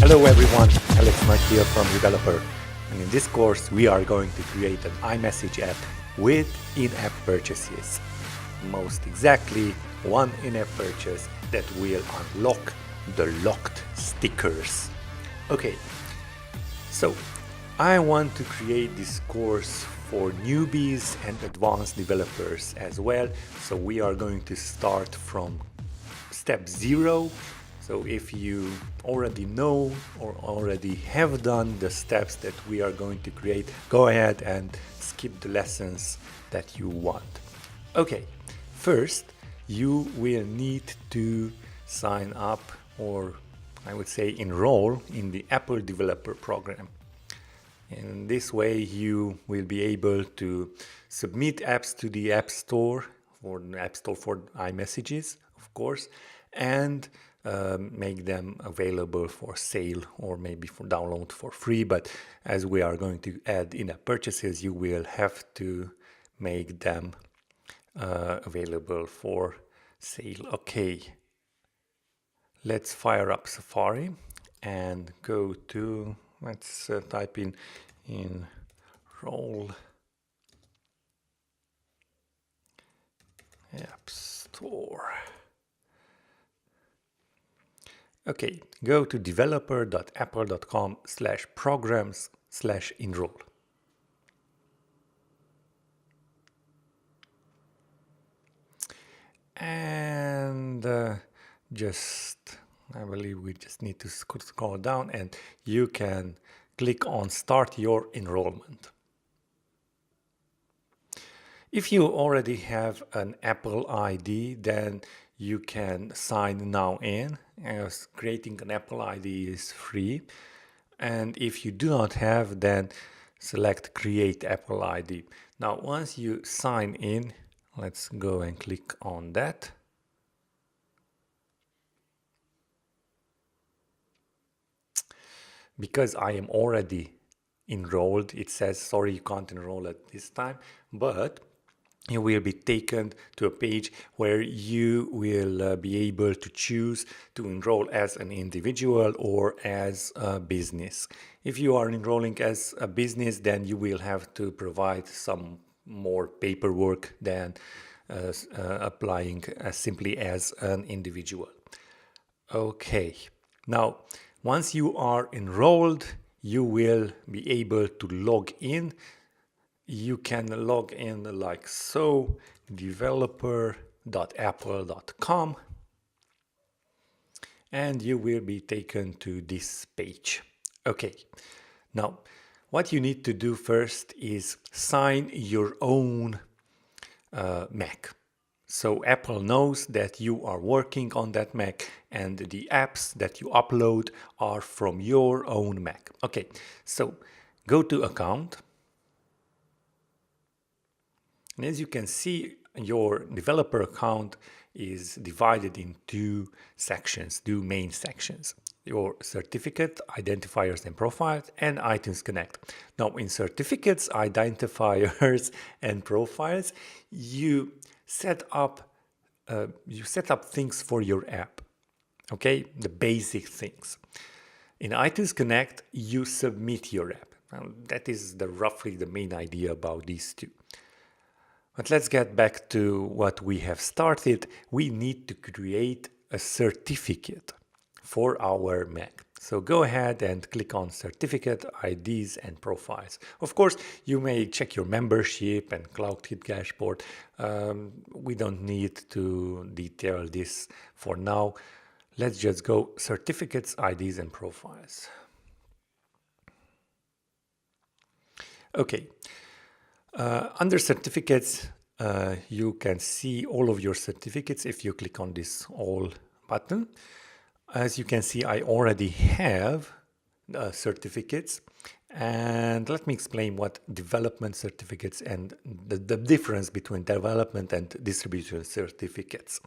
Hello everyone, Alex Mark here from Rebeloper, and in this course we are going to create an iMessage app with in-app purchases. Most exactly, one in-app purchase that will unlock the locked stickers. Okay, so I want to create this course for newbies and advanced developers as well, so we are going to start from step 0. So if you already know or already have done the steps that we are going to create, go ahead and skip the lessons that you want. Okay, first you will need to sign up, or I would say enroll in the Apple Developer Program. In this way you will be able to submit apps to the App Store, for the App Store for iMessages, of course, and make them available for sale or maybe for download for free. But as we are going to add in-app purchases, you will have to make them available for sale. Okay, let's fire up Safari and go to, let's type in enroll App Store. Okay, go to developer.apple.com/programs/enroll. And I believe we just need to scroll down and you can click on Start Your Enrollment. If you already have an Apple ID, then you can sign now in, as creating an Apple ID is free. And if you do not have, then select Create Apple ID. Now, once you sign in, let's go and click on that. Because I am already enrolled, it says, sorry, you can't enroll at this time, but you will be taken to a page where you will be able to choose to enroll as an individual or as a business. If you are enrolling as a business, then you will have to provide some more paperwork than applying simply as an individual. Okay, now once you are enrolled, you will be able to log in. You can log in like so, developer.apple.com, and you will be taken to this page. Okay, now what you need to do first is sign your own Mac. So Apple knows that you are working on that Mac and the apps that you upload are from your own Mac. Okay, so go to Account. And as you can see, your developer account is divided in two main sections. Your certificate, identifiers and profiles, and iTunes Connect. Now in certificates, identifiers and profiles, you set up things for your app. Okay, the basic things. In iTunes Connect, you submit your app. Now, that is roughly the main idea about these two. But let's get back to what we have started. We need to create a certificate for our Mac. So go ahead and click on Certificate, IDs and Profiles. Of course, you may check your membership and CloudKit dashboard. We don't need to detail this for now. Let's just go Certificates, IDs and Profiles. Okay. Under certificates, you can see all of your certificates if you click on this All button. As you can see, I already have certificates, and let me explain what development certificates and the difference between development and distribution certificates.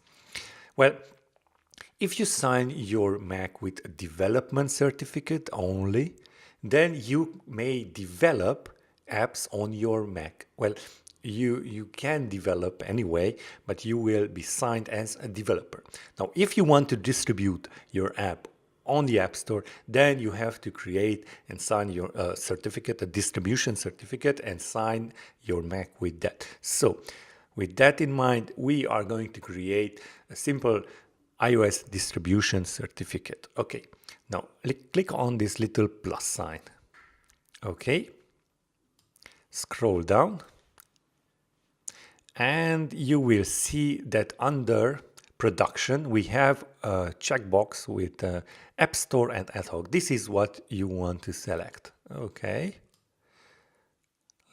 Well, if you sign your Mac with a development certificate only, then you may develop apps on your Mac. Well, you can develop anyway, but you will be signed as a developer. Now, if you want to distribute your app on the App Store, then you have to create and sign your certificate, a distribution certificate, and sign your Mac with that. So with that in mind, we are going to create a simple iOS distribution certificate. Okay, now click on this little plus sign. Okay, scroll down, and you will see that under production we have a checkbox with App Store and ad hoc. This is what you want to select. Okay,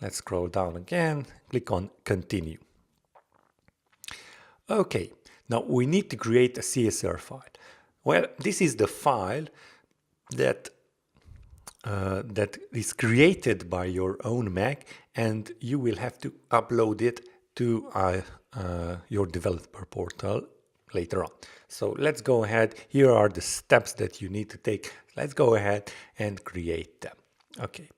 let's scroll down again, click on continue. Okay, now we need to create a CSR file. Well, this is the file that that is created by your own Mac, and you will have to upload it to your developer portal later on. So let's go ahead. Here are the steps that you need to take. Let's go ahead and create them. Okay.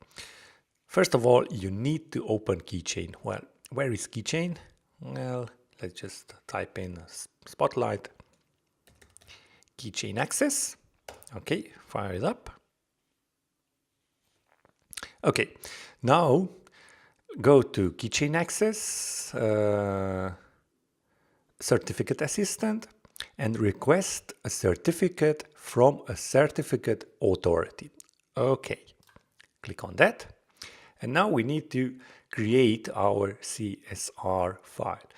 First of all, you need to open Keychain. Well, where is Keychain? Well, let's just type in Spotlight Keychain Access. Okay, fire it up. Okay, now go to Keychain Access, Certificate Assistant, and request a certificate from a certificate authority. Okay, click on that. And now we need to create our CSR file.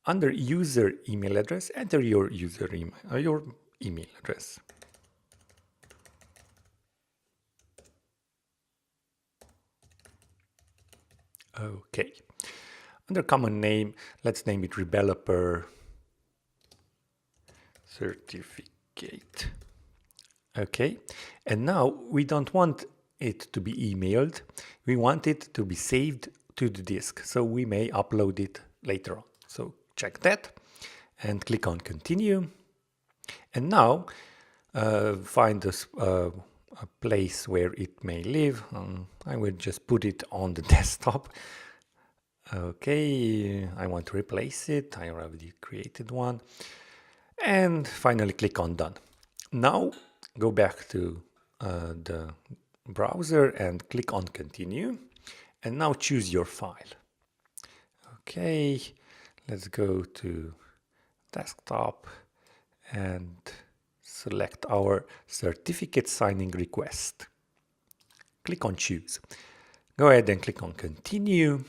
Under user email address, enter your your email address. Okay. Under common name, let's name it Rebeloper certificate. Okay. And now we don't want it to be emailed. We want it to be saved to the disk, so we may upload it later on. So check that and click on continue. And now find this a place where it may live. I will just put it on the desktop. Okay, I want to replace it. I already created one. And finally click on done. Now go back to the browser and click on continue. And now choose your file. Okay, let's go to desktop and select our certificate signing request. Click on choose. Go ahead and click on continue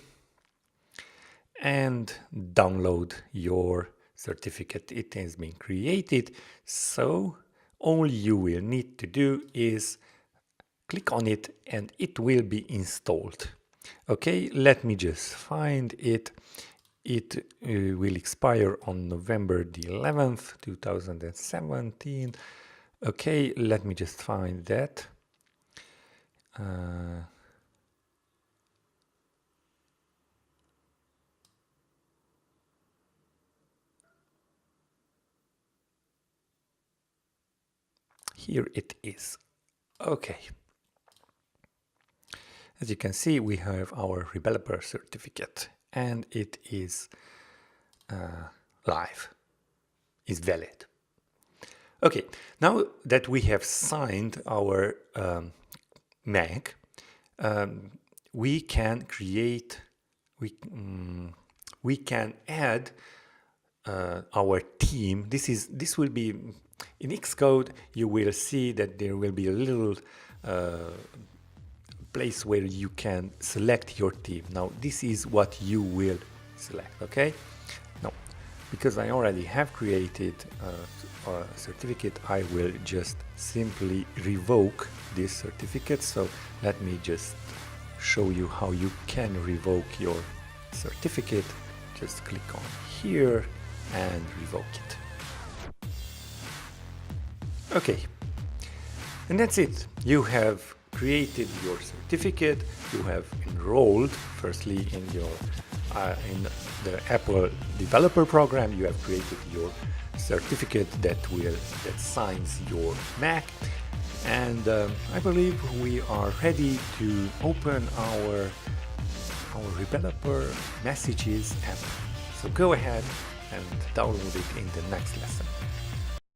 and download your certificate. It has been created, so all you will need to do is click on it and it will be installed. Okay, let me just find it. It will expire on November the 11th, 2017. Okay, let me just find that. Here it is. Okay. As you can see, we have our Rebeloper certificate and it is live, is valid. Okay, now that we have signed our Mac, we can create, we can add our team. This will be in Xcode. You will see that there will be a little place where you can select your team. Now this is what you will select. Okay, now because I already have created a certificate, I will just simply revoke this certificate. So let me just show you how you can revoke your certificate. Just click on here and revoke it. Okay, and that's it. You have created your certificate. You have enrolled firstly in your in the Apple developer program. You have created your certificate that signs your Mac, and I believe we are ready to open our Rebeloper Messages app. So go ahead and download it in the next lesson.